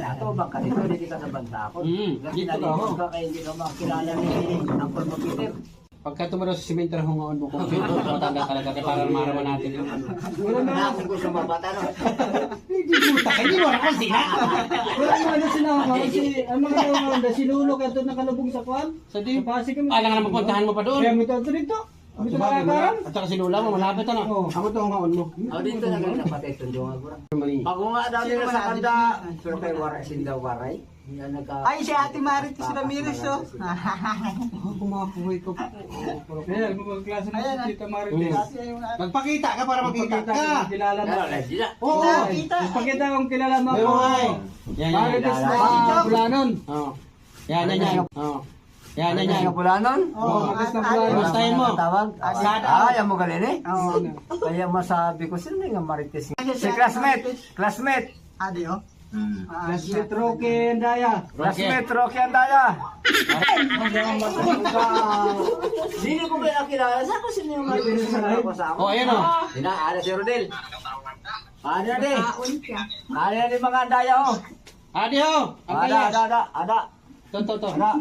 ato, baka dito, hindi ka sa banda ako. Dito ka ho. Kaya hindi ka makilala ni Uncle Makiter. Pagka tumaro sa simentra hungaon mo kung matanda talaga kaya para maraman natin yun. Wala na kung gusto mabata, no? Puta ka, hindi mo na kasi ha? Wala naman na sinama. Ang mga naman, sinulo ka ito nakalubong sa kwan. Sa di, Sa Pasig kami. alang naman puntahan mo pa doon. Kaya mo ito dito. Dito nakakaran. At saka sinula mo, malapit na. Oo. Ako to hungaon mo. Ako dito na ganun napatay itong dunga ko. Mali. Ako nga daw nila sa kanda, pero kay waray, sindaw waray. Ay, si Ate Marites Ramirez, oh. Kumakuhay ko. Kaya magklase na si Tita Marites. Magpakita ka para makita ka. Kilala mo. Oo. Ipakita kong kilala mo Pero ako. ay. Yan, yan, Marites yan. na Bulanon. Oo. Yan, yan, yan. Oo. Yan, yan, yan. Pulanon? Oo, Marites na Bulanon. Kumustahin mo? Tawag? Sada. Yan mo galing eh? Oo. Kaya masabi ko, sino nga Marites? Si classmate. Classmate. Adi, oh. Classmate Roque Daya. Classmate Rocky Andaya. Sino ko ba nakilala? Saan ko sino yung Marites na kasama? Oh, ayan o. Ala si Rodel. Ano na di? Ano na di mga Andaya oh? Adi ho. Ada. To, to, to. Ada.